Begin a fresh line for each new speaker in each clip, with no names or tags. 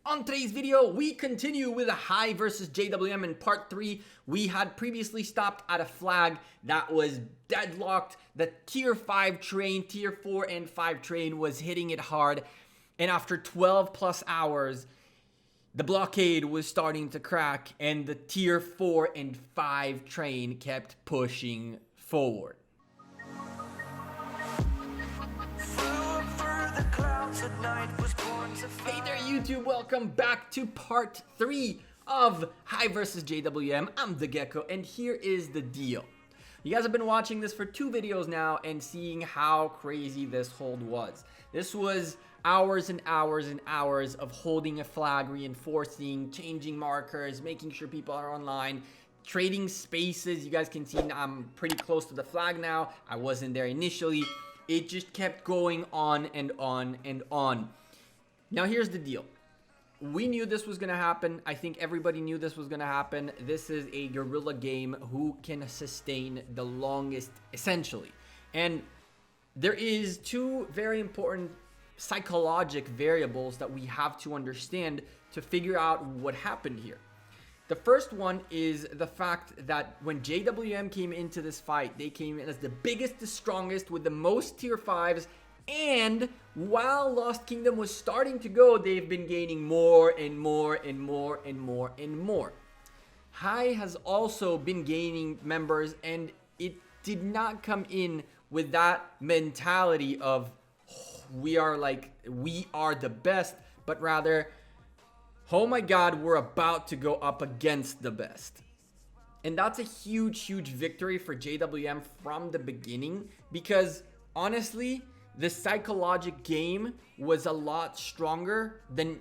On today's video, we continue with a High versus JWM in part 3. We had previously stopped at a flag that was deadlocked. The tier 5 train, tier 4 and 5 train was hitting it hard. And after 12 plus hours, the blockade was starting to crack and the tier 4 and 5 train kept pushing forward. Hey there YouTube, welcome back to part 3 of High versus JWM. I'm the Gekko and here is the deal. You guys have been watching this for 2 videos now and seeing how crazy this hold was. This was hours and hours and hours of holding a flag, reinforcing, changing markers, making sure people are online, trading spaces. You guys can see I'm pretty close to the flag now. I wasn't there initially. It just kept going on and on and on. Now here's the deal. We knew this was going to happen. I think everybody knew this was going to happen. This is a guerrilla game. Who can sustain the longest, essentially? And there is 2 very important psychological variables that we have to understand to figure out what happened here. The first one is the fact that when JWM came into this fight, they came in as the biggest, the strongest, with the most tier 5s. And while Lost Kingdom was starting to go, they've been gaining more and more and more and more and more. High has also been gaining members, and it did not come in with that mentality of we are the best, but rather, oh my god, we're about to go up against the best. And that's a huge, huge victory for JWM from the beginning, because honestly, the psychological game was a lot stronger than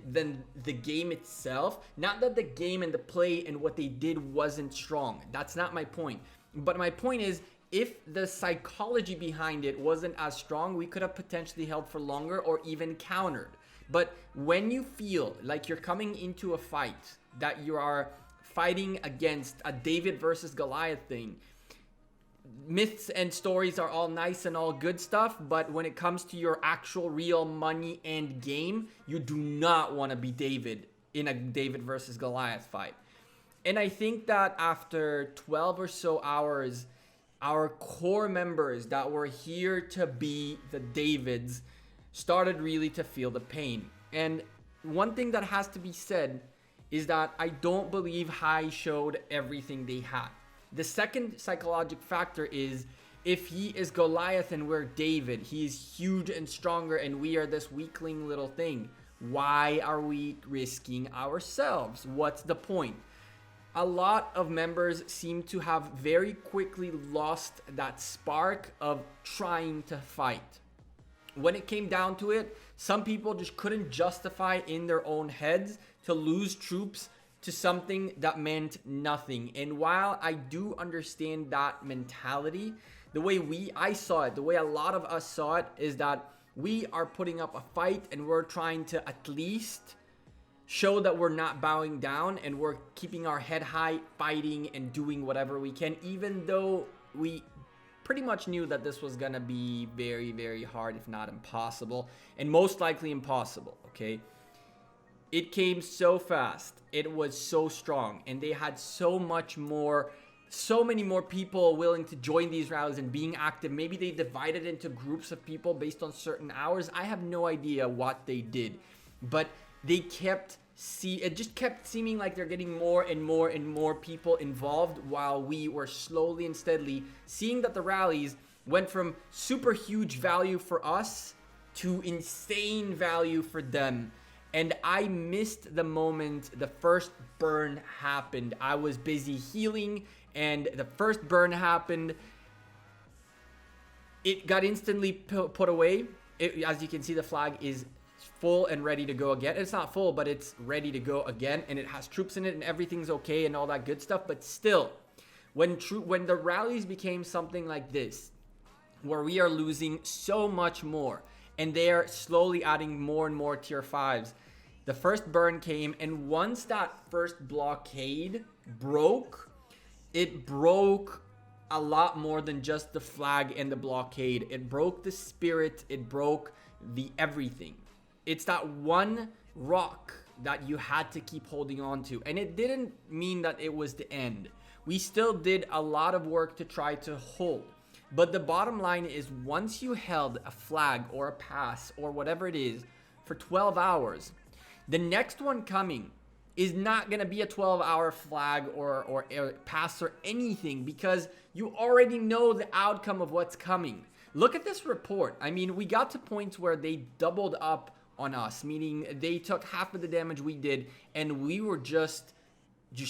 the game itself. Not that the game and the play and what they did wasn't strong. That's not my point. But my point is, if the psychology behind it wasn't as strong, we could have potentially held for longer or even countered. But when you feel like you're coming into a fight, that you are fighting against a David versus Goliath thing, myths and stories are all nice and all good stuff, but when it comes to your actual real money and game, you do not want to be David in a David versus Goliath fight. And I think that after 12 or so hours, our core members that were here to be the Davids started really to feel the pain. And one thing that has to be said is that I don't believe High showed everything they had. The second psychological factor is, if he is Goliath and we're David, he's huge and stronger and we are this weakling little thing. Why are we risking ourselves? What's the point? A lot of members seem to have very quickly lost that spark of trying to fight. When it came down to it, some people just couldn't justify in their own heads to lose troops to something that meant nothing. And while I do understand that mentality, the way I saw it, the way a lot of us saw it, is that we are putting up a fight and we're trying to at least show that we're not bowing down and we're keeping our head high, fighting and doing whatever we can, even though we pretty much knew that this was gonna be very, very hard, if not impossible, and most likely impossible, okay? It came so fast, it was so strong, and they had so many more people willing to join these rallies and being active. Maybe they divided into groups of people based on certain hours. I have no idea what they did, but they it just kept seeming like they're getting more and more and more people involved, while we were slowly and steadily seeing that the rallies went from super huge value for us to insane value for them. And I missed the moment the first burn happened. I was busy healing and the first burn happened. It got instantly put away. As you can see, the flag is full and ready to go again. It's not full, but it's ready to go again. And it has troops in it and everything's okay and all that good stuff. But still, when the rallies became something like this, where we are losing so much more, and they're slowly adding more and more tier 5s. The first burn came, and once that first blockade broke, it broke a lot more than just the flag and the blockade. It broke the spirit, it broke the everything. It's that one rock that you had to keep holding on to. And it didn't mean that it was the end. We still did a lot of work to try to hold. But the bottom line is, once you held a flag or a pass or whatever it is for 12 hours, the next one coming is not going to be a 12-hour flag or pass or anything, because you already know the outcome of what's coming. Look at this report. I mean, we got to points where they doubled up on us, meaning they took half of the damage we did, and we were just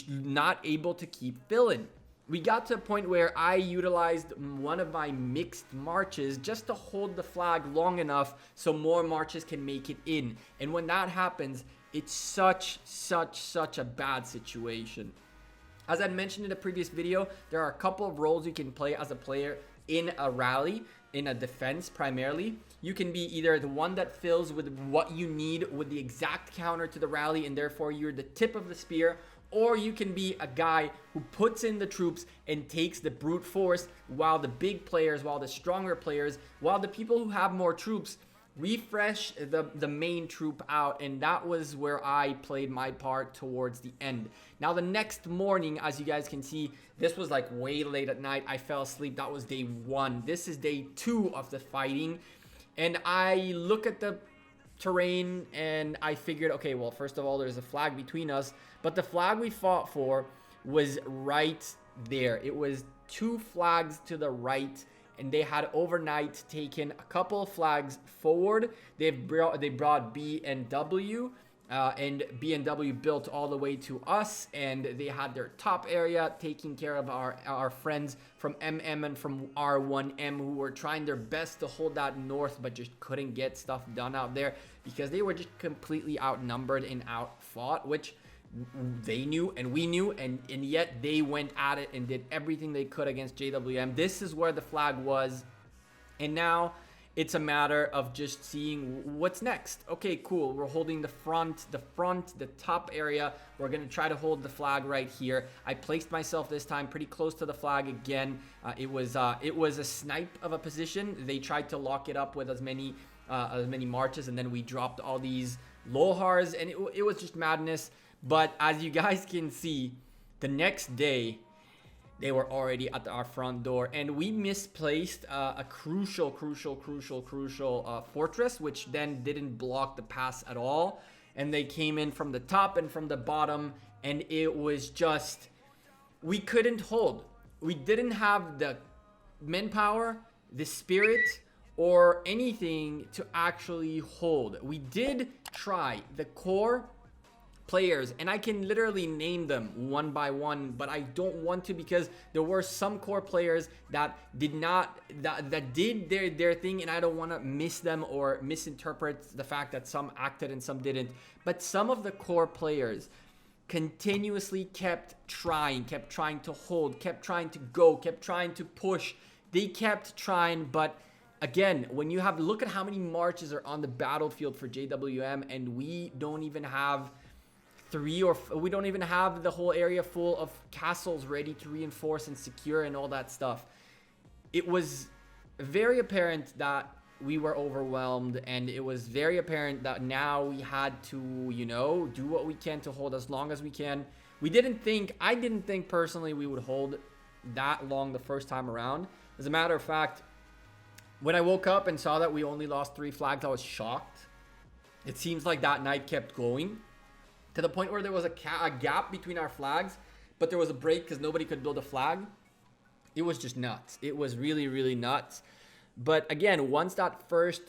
not able to keep filling. We got to a point where I utilized one of my mixed marches just to hold the flag long enough so more marches can make it in. And when that happens, it's such a bad situation. As I mentioned in the previous video, there are a couple of roles you can play as a player in a rally, in a defense primarily. You can be either the one that fills with what you need with the exact counter to the rally, and therefore you're the tip of the spear, or you can be a guy who puts in the troops and takes the brute force, while the big players, while the stronger players, while the people who have more troops refresh the main troop out. And that was where I played my part towards the end. Now the next morning, as you guys can see, this was like way late at night. I fell asleep. That was day 1. This is day 2 of the fighting. And I look at the terrain and I figured, okay, well, first of all, there's a flag between us, but the flag we fought for was right there. It was 2 flags to the right, and they had overnight taken a couple of flags forward. They brought B and W, and B and W built all the way to us, and they had their top area taking care of our friends from MM and from R1M, who were trying their best to hold that north, but just couldn't get stuff done out there because they were just completely outnumbered and outfought, which they knew and we knew, and yet they went at it and did everything they could against JWM. This is where the flag was, and now it's a matter of just seeing what's next. Okay, cool. We're holding the top area. We're going to try to hold the flag right here. I placed myself this time pretty close to the flag again. It was a snipe of a position. They tried to lock it up with as many marches, and then we dropped all these lohars, and it was just madness. But as you guys can see, the next day, they were already at our front door, and we misplaced a crucial fortress, which then didn't block the pass at all. And they came in from the top and from the bottom, and it was just, we couldn't hold. We didn't have the manpower, the spirit, or anything to actually hold. We did try. The core players, and I can literally name them one by one, but I don't want to, because there were some core players that did their thing, and I don't want to miss them or misinterpret the fact that some acted and some didn't. But some of the core players continuously kept trying to hold, kept trying to go, kept trying to push. They kept trying, but again, when you have, look at how many marches are on the battlefield for JWM, and we don't even have we don't even have the whole area full of castles ready to reinforce and secure and all that stuff. It was very apparent that we were overwhelmed, and it was very apparent that now we had to, do what we can to hold as long as we can. I didn't think personally we would hold that long the first time around. As a matter of fact, when I woke up and saw that we only lost 3 flags, I was shocked. It seems like that night kept going, to the point where there was a gap between our flags, but there was a break because nobody could build a flag. It was just nuts. It was really nuts. But again, once that first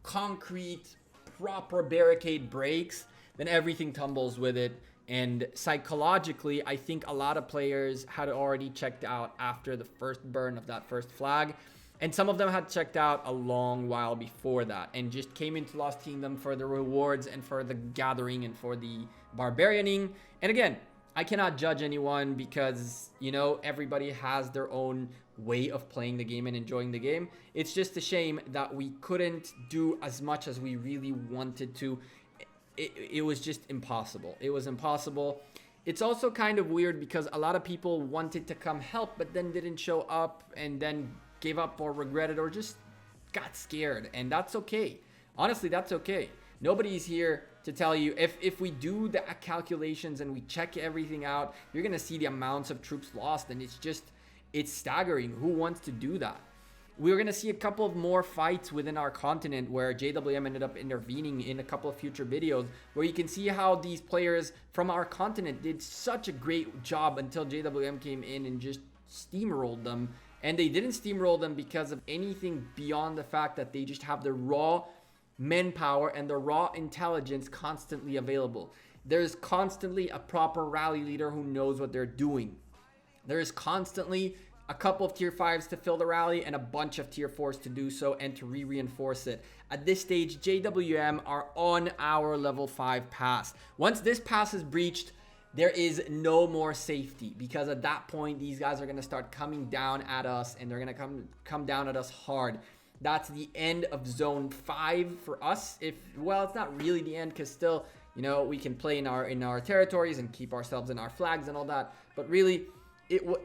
concrete, proper barricade breaks, then everything tumbles with it. And psychologically, I think a lot of players had already checked out after the first burn of that first flag. And some of them had checked out a long while before that and just came into Lost Kingdom for the rewards and for the gathering and for the barbarianing. And again, I cannot judge anyone because, everybody has their own way of playing the game and enjoying the game. It's just a shame that we couldn't do as much as we really wanted to. It was just impossible. It was impossible. It's also kind of weird because a lot of people wanted to come help, but then didn't show up and then gave up or regretted or just got scared. And that's okay. Honestly, that's okay. Nobody's here to tell you, if we do the calculations and we check everything out, you're going to see the amounts of troops lost, and it's staggering. Who wants to do that? We're going to see a couple of more fights within our continent where JWM ended up intervening in a couple of future videos, where you can see how these players from our continent did such a great job until JWM came in and just steamrolled them. And they didn't steamroll them because of anything beyond the fact that they just have the raw manpower and the raw intelligence constantly available. There's constantly a proper rally leader who knows what they're doing. There's constantly a couple of tier 5s to fill the rally and a bunch of tier 4s to do so and to reinforce it. At this stage, JWM are on our level 5 pass. Once this pass is breached, there is no more safety, because at that point, these guys are going to start coming down at us, and they're going to come down at us hard. That's the end of zone 5 for us. Well, it's not really the end, because still, you know, we can play in our territories and keep ourselves in our flags and all that. But really,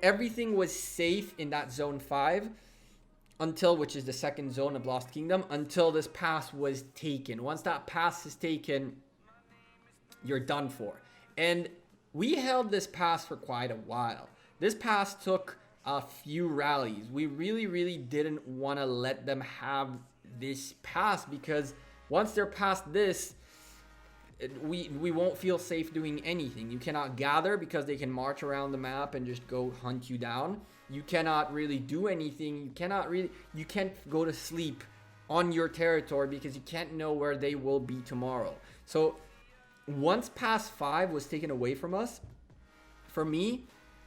everything was safe in that zone 5 until, which is the second zone of Lost Kingdom, until this pass was taken. Once that pass is taken, you're done for. And we held this pass for quite a while. This pass took a few rallies. We really didn't want to let them have this pass, because once they're past this, we won't feel safe doing anything. You cannot gather because they can march around the map and just go hunt you down. You cannot really do anything. You can't go to sleep on your territory because you can't know where they will be tomorrow. So once pass 5 was taken away from us, for me,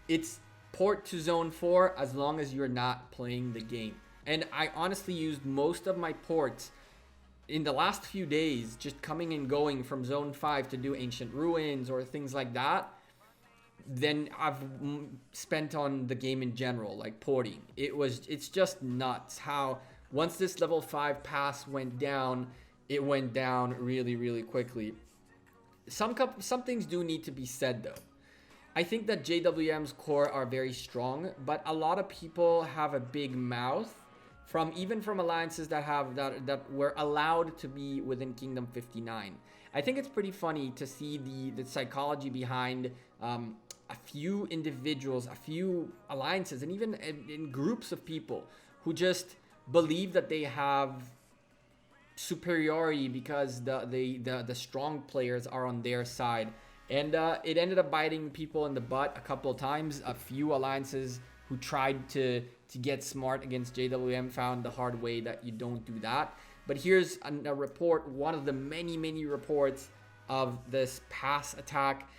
it's port to zone 4 as long as you're not playing the game. And I honestly used most of my ports in the last few days, just coming and going from zone 5 to do ancient ruins or things like that, than I've spent on the game in general, like porting. It's just nuts how once this level 5 pass went down, it went down really quickly. Some things do need to be said though. I think that JWM's core are very strong, but a lot of people have a big mouth even from alliances that were allowed to be within Kingdom 59. I think it's pretty funny to see the psychology behind a few individuals, a few alliances, and even in groups of people who just believe that they have superiority because the strong players are on their side. And it ended up biting people in the butt a couple of times. A few alliances who tried to get smart against JWM found the hard way that you don't do that. But here's a report, one of the many reports of this pass attack.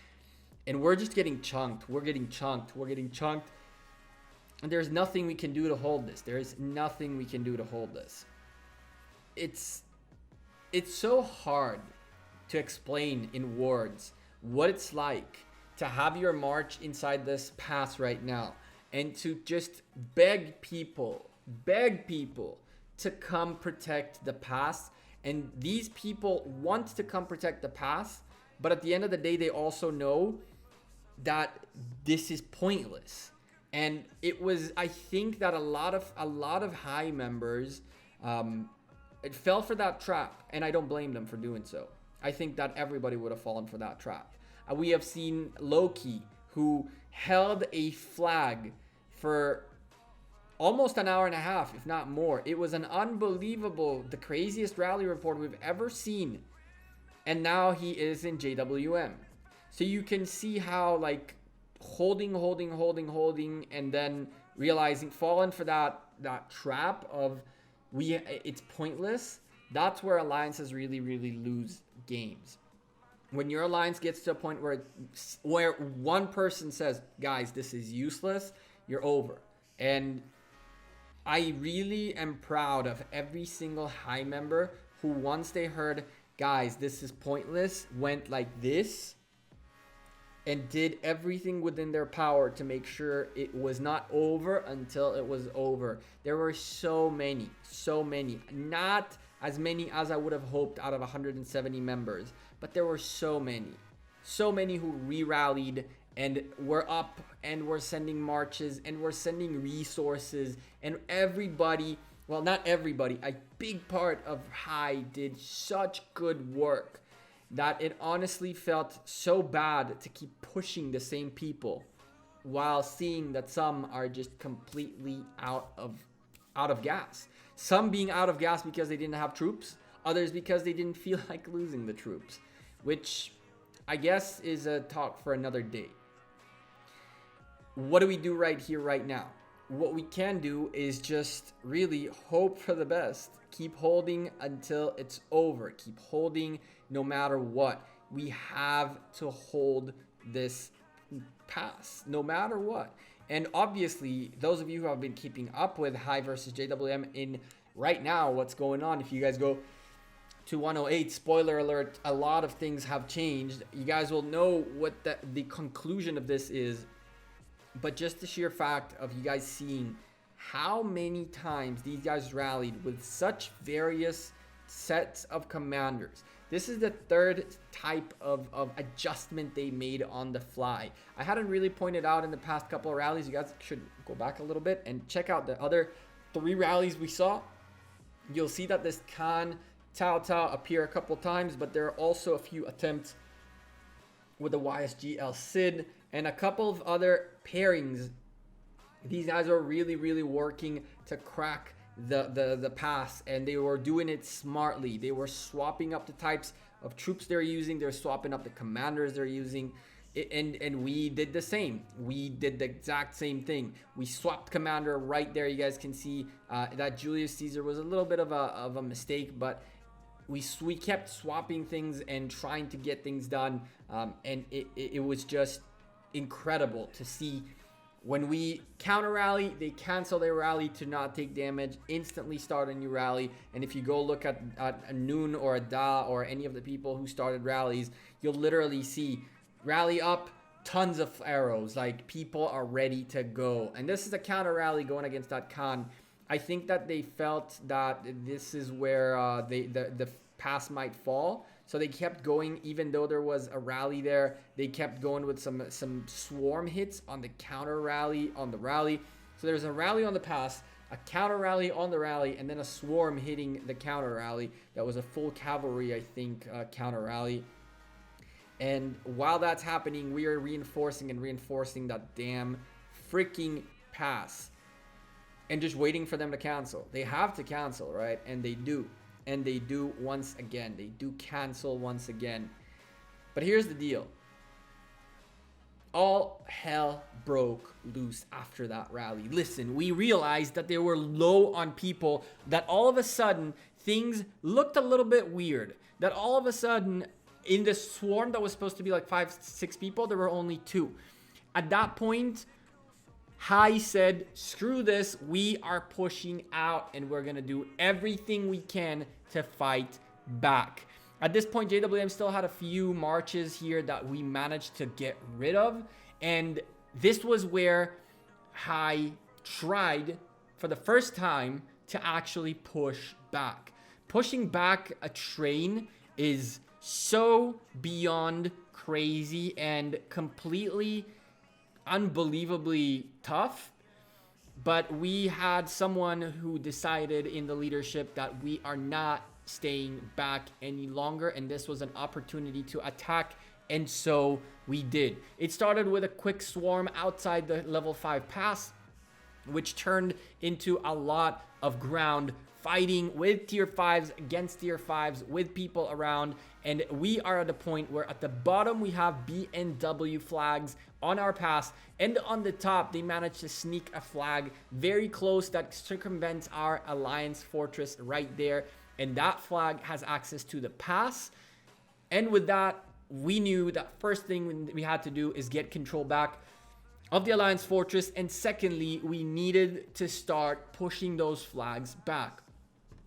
And we're just getting chunked. We're getting chunked. And there's nothing we can do to hold this. It's so hard to explain in words what it's like to have your march inside this pass right now, and to just beg people to come protect the pass. And these people want to come protect the pass, but at the end of the day, they also know that this is pointless. And I think that a lot of high members it fell for that trap, and I don't blame them for doing so. I think that everybody would have fallen for that trap. We have seen Loki, who held a flag for almost an hour and a half, if not more. It was the craziest rally report we've ever seen. And now he is in JWM. So you can see how, like, holding, and then realizing, falling for that trap of it's pointless. That's where alliances really lose games. When your alliance gets to a point where one person says, guys, this is useless, you're over. And I really am proud of every single high member who, once they heard, guys, this is pointless, went like this and did everything within their power to make sure it was not over until it was over. There were so many, not as many as I would have hoped out of 170 members, but there were so many who re-rallied and were up and were sending marches and were sending resources, and everybody, well, not everybody, a big part of High did such good work. that it honestly felt so bad to keep pushing the same people while seeing that some are just completely out of gas. Some being out of gas because they didn't have troops, others because they didn't feel like losing the troops, which I guess is a talk for another day. What do we do right here, right now? What we can do is just really hope for the best. Keep holding until it's over. Keep holding no matter what. We have to hold this pass no matter what. And obviously, those of you who have been keeping up with High versus JWM in right now, what's going on, if you guys go to 108, spoiler alert, a lot of things have changed. You guys will know what the conclusion of this is. But just the sheer fact of you guys seeing how many times these guys rallied with such various sets of commanders. This is the third type of adjustment they made on the fly. I hadn't really pointed out in the past couple of rallies. You guys should go back a little bit and check out the other 3 rallies we saw. You'll see that this Khan, Tao Tao appear a couple times, but there are also a few attempts with the YSG El Cid and a couple of other pairings. These guys are really working to crack the pass, and they were doing it smartly. They were swapping up the types of troops they're using. They're swapping up the commanders they're using. And we did the same. We did the exact same thing. We swapped commander right there. You guys can see that Julius Caesar was a little bit of a mistake, but we kept swapping things and trying to get things done. And it was just incredible to see. When we counter rally, they cancel their rally to not take damage, instantly start a new rally. And if you go look at a Noon or a Da or any of the people who started rallies, you'll literally see rally up, tons of arrows, like people are ready to go. And this is a counter rally going against that Khan. I think that they felt that this is where the pass might fall. So they kept going, even though there was a rally there. They kept going with some swarm hits on the counter rally on the rally. So there's a rally on the pass, a counter rally on the rally, and then a swarm hitting the counter rally. That was a full cavalry, I think, counter rally. And while that's happening, we are reinforcing that damn freaking pass. And just waiting for them to cancel. They have to cancel, right? And they do. And they do once again. They do cancel once again. But here's the deal. All hell broke loose after that rally. Listen, we realized that they were low on people. That all of a sudden, things looked a little bit weird. That all of a sudden, in the swarm that was supposed to be like 5-6 people, there were only 2. At that point, Hai said, screw this, we are pushing out and we're going to do everything we can to fight back. At this point, JWM still had a few marches here that we managed to get rid of. And this was where Hai tried for the first time to actually push back. Pushing back a train is so beyond crazy and completely unbelievably tough, but we had someone who decided in the leadership that we are not staying back any longer, and this was an opportunity to attack, and so we did. It started with a quick swarm outside the level 5 pass, which turned into a lot of ground fighting with tier 5s against tier 5s with people around. And we are at a point where at the bottom we have BNW flags on our pass, and on the top they managed to sneak a flag very close that circumvents our alliance fortress right there, and that flag has access to the pass. And with that, we knew that first thing we had to do is get control back of the alliance fortress, and secondly, we needed to start pushing those flags back.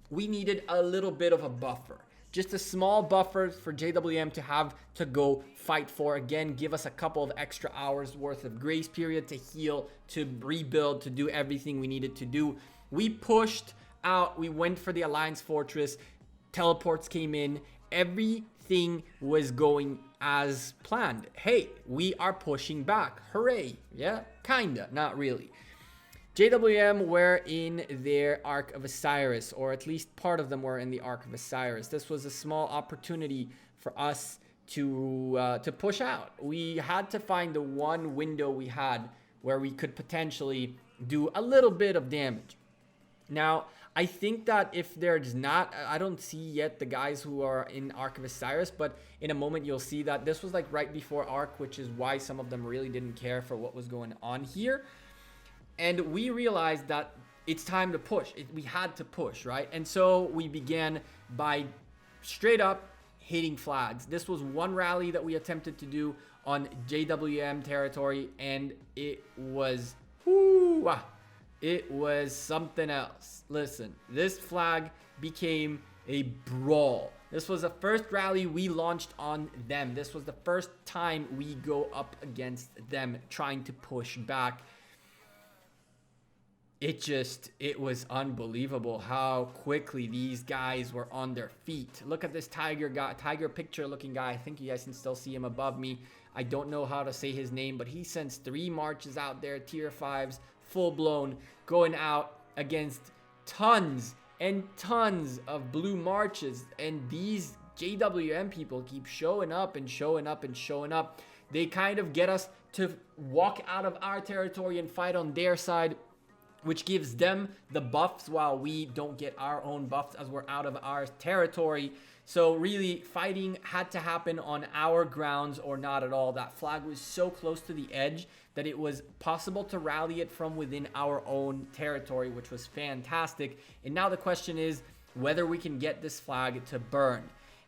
We needed a little bit of a buffer, just a small buffer for JWM to have to go fight for. Again, give us a couple of extra hours worth of grace period to heal, to rebuild, to do everything we needed to do. We pushed out, we went for the alliance fortress, teleports came in, everything was going as planned. Hey, we are pushing back, hooray. Yeah, kinda, not really. JWM were in their Ark of Osiris, or at least part of them were in the Ark of Osiris. This was a small opportunity for us to push out. We had to find the one window we had where we could potentially do a little bit of damage. Now, I think that if there's not, I don't see yet the guys who are in Arc of Osiris, but in a moment you'll see that this was like right before Arc, which is why some of them really didn't care for what was going on here. And we realized that it's time to push. We had to push, right? And so we began by straight up hitting flags. This was one rally that we attempted to do on JWM territory, and it was, it was something else. Listen, this flag became a brawl. This was the first rally we launched on them. This was the first time we go up against them trying to push back. It was unbelievable how quickly these guys were on their feet. Look at this tiger picture looking guy. I think you guys can still see him above me. I don't know how to say his name, but he sends 3 marches out there, tier 5s, full blown, going out against tons and tons of blue marches. And these JWM people keep showing up and showing up and showing up. They kind of get us to walk out of our territory and fight on their side, which gives them the buffs while we don't get our own buffs as we're out of our territory. So really, fighting had to happen on our grounds or not at all. That flag was so close to the edge that it was possible to rally it from within our own territory, which was fantastic. And now the question is whether we can get this flag to burn.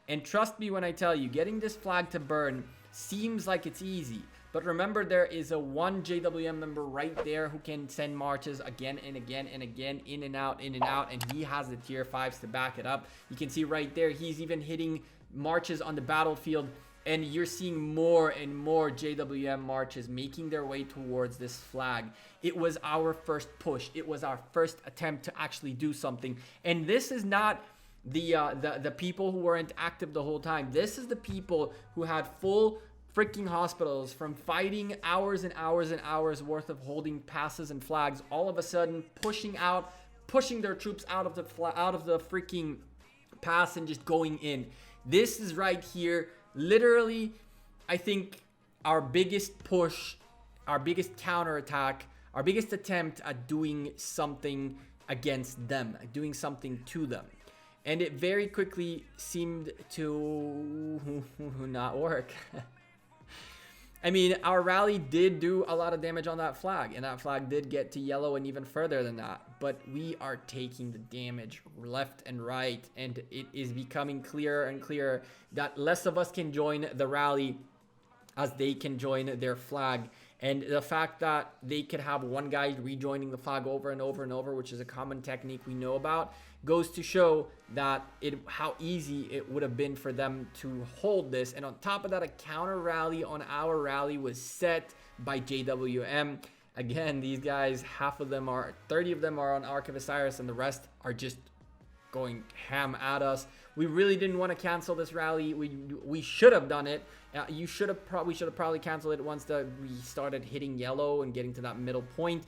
And trust me when I tell you, getting this flag to burn seems like it's easy. But remember, there is a one JWM member right there who can send marches again and again and again, in and out, and he has the tier 5s to back it up. You can see right there, he's even hitting marches on the battlefield, and you're seeing more and more JWM marches making their way towards this flag. It was our first push. It was our first attempt to actually do something. And this is not the people who weren't active the whole time. This is the people who had full freaking hospitals from fighting hours and hours and hours worth of holding passes and flags, all of a sudden pushing their troops out of the freaking pass and just going in. This is right here, literally, I think our biggest push, our biggest counterattack, our biggest attempt at doing something against them, doing something to them. And it very quickly seemed to not work. I mean, our rally did do a lot of damage on that flag, and that flag did get to yellow and even further than that. But we are taking the damage left and right, and it is becoming clearer and clearer that less of us can join the rally as they can join their flag. And the fact that they could have one guy rejoining the flag over and over and over, which is a common technique we know about, goes to show that how easy it would have been for them to hold this. And on top of that, a counter rally on our rally was set by JWM. Again, these guys, 30 of them are on Arc of Osiris, and the rest are just going ham at us. We really didn't want to cancel this rally. We should have done it. We should have probably canceled it once we started hitting yellow and getting to that middle point.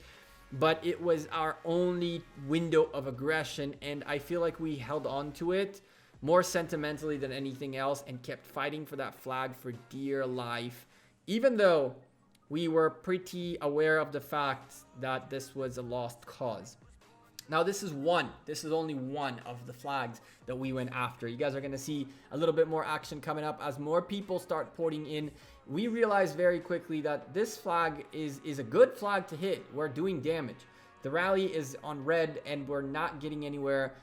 But it was our only window of aggression, and I feel like we held on to it more sentimentally than anything else and kept fighting for that flag for dear life, even though we were pretty aware of the fact that this was a lost cause. Now, this is only one of the flags that we went after. You guys are going to see a little bit more action coming up as more people start porting in. We realized very quickly that this flag is a good flag to hit. We're doing damage. The rally is on red and we're not getting anywhere.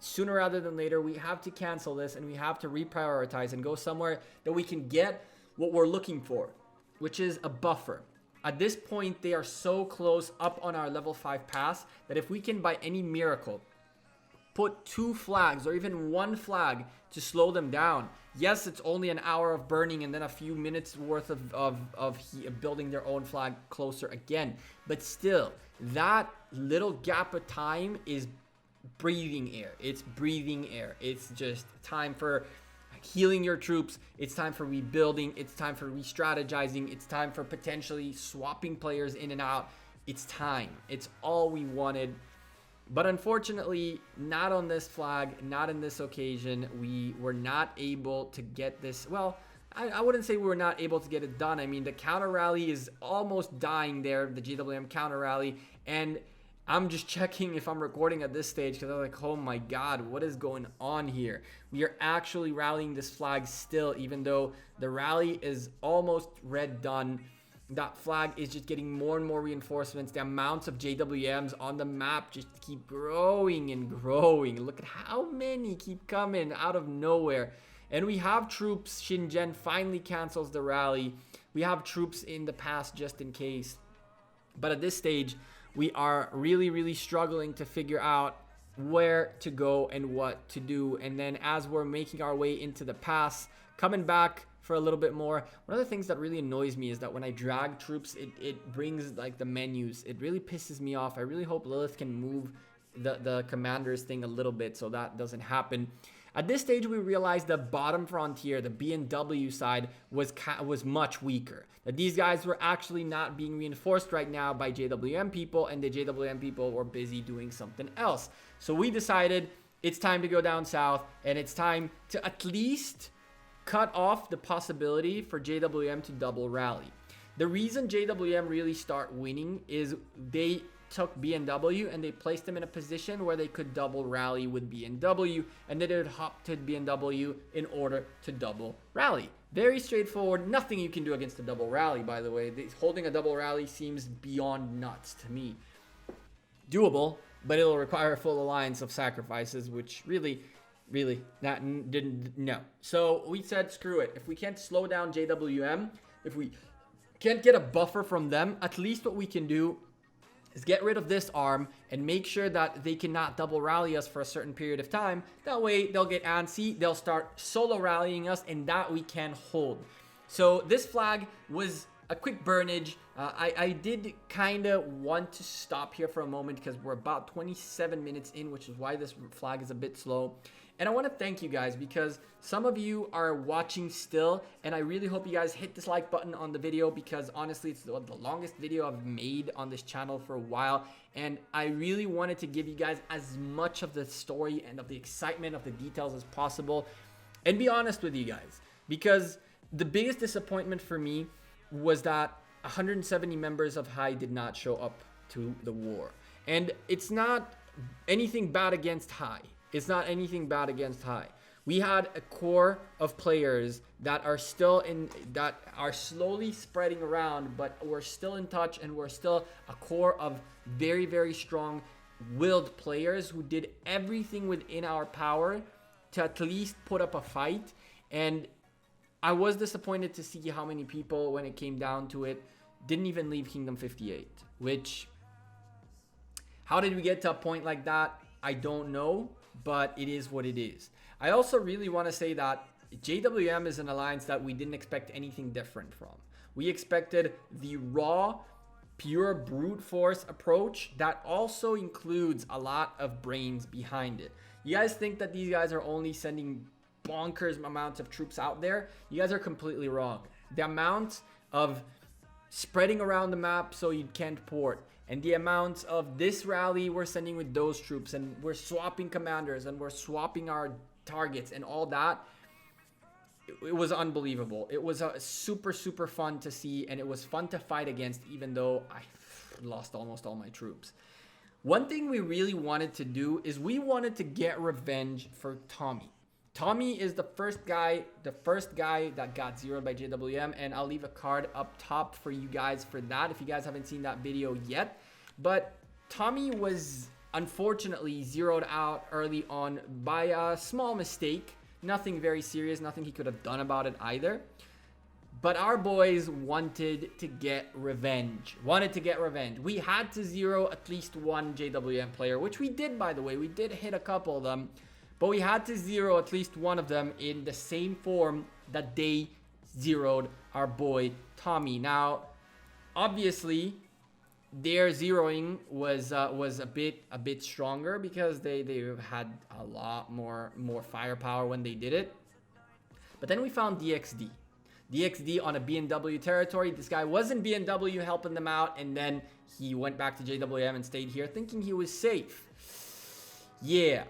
Sooner rather than later, we have to cancel this and we have to reprioritize and go somewhere that we can get what we're looking for, which is a buffer. At this point, they are so close up on our level 5 pass that if we can, by any miracle, put 2 flags or even 1 flag to slow them down. Yes, it's only an hour of burning and then a few minutes worth of building their own flag closer again. But still, that little gap of time is breathing air. It's breathing air. It's just time for healing your troops. It's time for rebuilding. It's time for re-strategizing. It's time for potentially swapping players in and out. It's time. It's all we wanted. But unfortunately, not on this flag, not in this occasion. We were not able to get this. Well, I wouldn't say we were not able to get it done. I mean, the counter rally is almost dying there, the JWM counter rally. And I'm just checking if I'm recording at this stage because I'm like, oh my God, what is going on here? We are actually rallying this flag still, even though the rally is almost red done. That flag is just getting more and more reinforcements. The amounts of JWMs on the map just keep growing and growing. Look at how many keep coming out of nowhere. And we have troops. Shingen finally cancels the rally. We have troops in the past just in case. But at this stage, we are really, really struggling to figure out where to go and what to do. And then as we're making our way into the pass, coming back for a little bit more. One of the things that really annoys me is that when I drag troops, it brings like the menus. It really pisses me off. I really hope Lilith can move the commanders thing a little bit so that doesn't happen. At this stage, we realized the bottom frontier, the B&W side, was much weaker. That these guys were actually not being reinforced right now by JWM people, and the JWM people were busy doing something else. So we decided it's time to go down south, and it's time to at least cut off the possibility for JWM to double rally. The reason JWM really start winning is they took B&W and they placed them in a position where they could double rally with B&W, and then they would hop to B&W in order to double rally. Very straightforward. Nothing you can do against a double rally, by the way. Holding a double rally seems beyond nuts to me. Doable, but it'll require a full alliance of sacrifices, which really didn't. No. So we said, screw it. If we can't slow down JWM, if we can't get a buffer from them, at least what we can do is get rid of this arm and make sure that they cannot double rally us for a certain period of time. That way they'll get antsy, they'll start solo rallying us, and that we can hold. So this flag was a quick burnage. I did kind of want to stop here for a moment because we're about 27 minutes in, which is why this flag is a bit slow. And I want to thank you guys because some of you are watching still, and I really hope you guys hit this like button on the video because honestly, it's the longest video I've made on this channel for a while, and I really wanted to give you guys as much of the story and of the excitement of the details as possible, and be honest with you guys, because the biggest disappointment for me was that 170 members of High did not show up to the war. And it's not anything bad against High. It's not anything bad against High. We had a core of players that are still that are slowly spreading around, but we're still in touch, and we're still a core of very, very strong willed players who did everything within our power to at least put up a fight. And I was disappointed to see how many people, when it came down to it, didn't even leave Kingdom 58, which, how did we get to a point like that? I don't know, but it is what it is. I also really want to say that JWM is an alliance that we didn't expect anything different from. We expected the raw, pure brute force approach that also includes a lot of brains behind it. You guys think that these guys are only sending bonkers amounts of troops out there? You guys are completely wrong. The amount of spreading around the map so you can't port, and the amount of this rally we're sending with those troops, and we're swapping commanders, and we're swapping our targets and all that, it was unbelievable. It was super fun to see, and it was fun to fight against, even though I lost almost all my troops. One thing we really wanted to do is we wanted to get revenge for Tommy. Tommy is the first guy that got zeroed by JWM, and I'll leave a card up top for you guys for that if you guys haven't seen that video yet. But Tommy was unfortunately zeroed out early on by a small mistake. Nothing very serious, nothing he could have done about it either. But our boys wanted to get revenge. We had to zero at least one JWM player, which we did, by the way. We did hit a couple of them. But we had to zero at least one of them in the same form that they zeroed our boy Tommy. Now, obviously, their zeroing was a bit stronger because they had a lot more firepower when they did it. But then we found DXD. DXD on a BNW territory. This guy was in BNW helping them out, and then he went back to JWM and stayed here thinking he was safe. Yeah,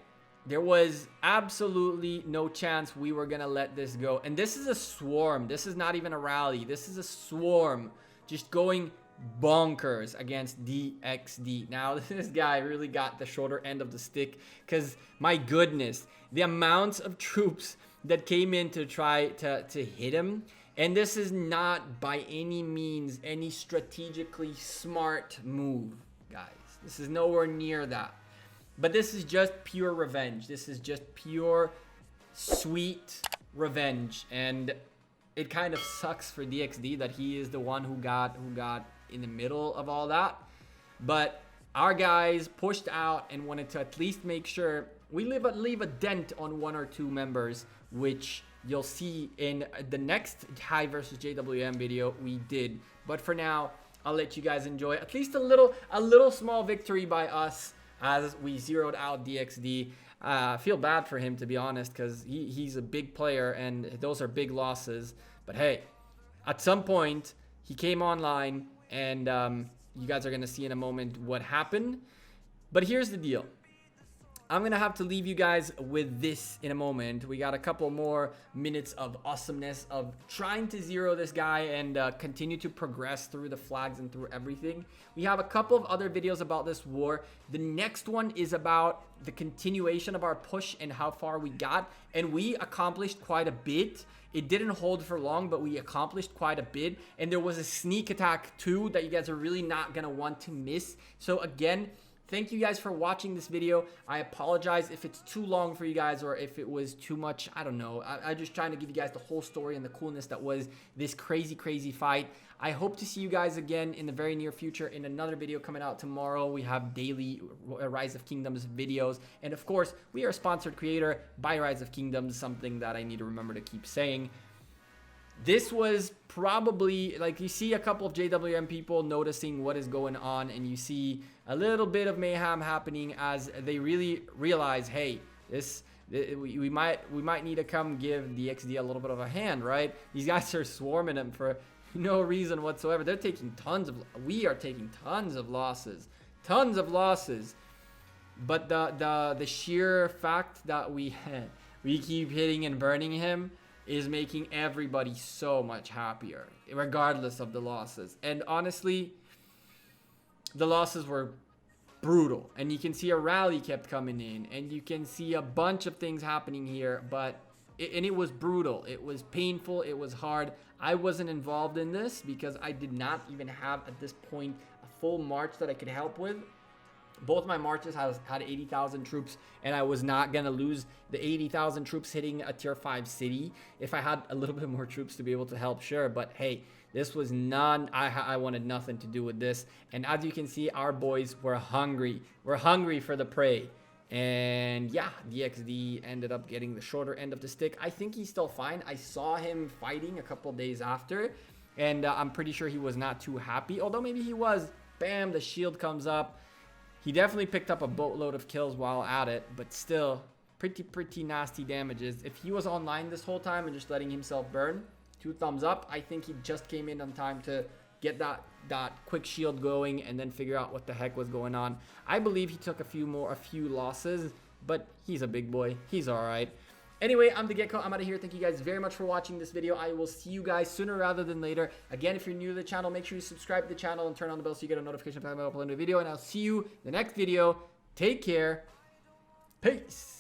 there was absolutely no chance we were going to let this go. And this is a swarm. This is not even a rally. This is a swarm just going bonkers against DXD. Now, this guy really got the shorter end of the stick because, my goodness, the amounts of troops that came in to try to hit him. And this is not by any means any strategically smart move, guys. This is nowhere near that. But this is just pure revenge. This is just pure sweet revenge. And it kind of sucks for DXD that he is the one who got in the middle of all that. But our guys pushed out and wanted to at least make sure we leave a dent on 1 or 2 members, which you'll see in the next High versus JWM video we did. But for now, I'll let you guys enjoy at least a little small victory by us as we zeroed out DXD. I feel bad for him, to be honest, because he's a big player and those are big losses. But hey, at some point he came online, and you guys are going to see in a moment what happened. But here's the deal. I'm going to have to leave you guys with this in a moment. We got a couple more minutes of awesomeness of trying to zero this guy and continue to progress through the flags and through everything. We have a couple of other videos about this war. The next one is about the continuation of our push and how far we got. And we accomplished quite a bit. It didn't hold for long, but we accomplished quite a bit. And there was a sneak attack too that you guys are really not going to want to miss. So again, thank you guys for watching this video. I apologize if it's too long for you guys or if it was too much. I don't know. I'm just trying to give you guys the whole story and the coolness that was this crazy fight. I hope to see you guys again in the very near future in another video coming out tomorrow. We have daily Rise of Kingdoms videos. And of course, we are a sponsored creator by Rise of Kingdoms, something that I need to remember to keep saying. This was probably, like, you see a couple of JWM people noticing what is going on, and you see a little bit of mayhem happening as they really realize, hey, we might need to come give DXD a little bit of a hand, right? These guys are swarming him for no reason whatsoever. They're taking we are taking tons of losses. But the sheer fact that we keep hitting and burning him is making everybody so much happier, regardless of the losses. And honestly, the losses were brutal. And you can see a rally kept coming in, and you can see a bunch of things happening here, but it was brutal. It was painful. It was hard. I wasn't involved in this because I did not even have, at this point, a full march that I could help with. Both my marches had 80,000 troops, and I was not going to lose the 80,000 troops hitting a tier 5 city. If I had a little bit more troops to be able to help, sure. But hey, this was I wanted nothing to do with this. And as you can see, our boys were hungry. We're hungry for the prey. And yeah, DXD ended up getting the shorter end of the stick. I think he's still fine. I saw him fighting a couple days after, and I'm pretty sure he was not too happy. Although maybe he was. Bam, the shield comes up. He definitely picked up a boatload of kills while at it, but still pretty nasty damages. If he was online this whole time and just letting himself burn, 2 thumbs up. I think he just came in on time to get that quick shield going and then figure out what the heck was going on. I believe he took a few losses, but he's a big boy. He's all right. Anyway, I'm the Gekko. I'm out of here. Thank you guys very much for watching this video. I will see you guys sooner rather than later. Again, if you're new to the channel, make sure you subscribe to the channel and turn on the bell so you get a notification every time I upload a new video. And I'll see you in the next video. Take care. Peace.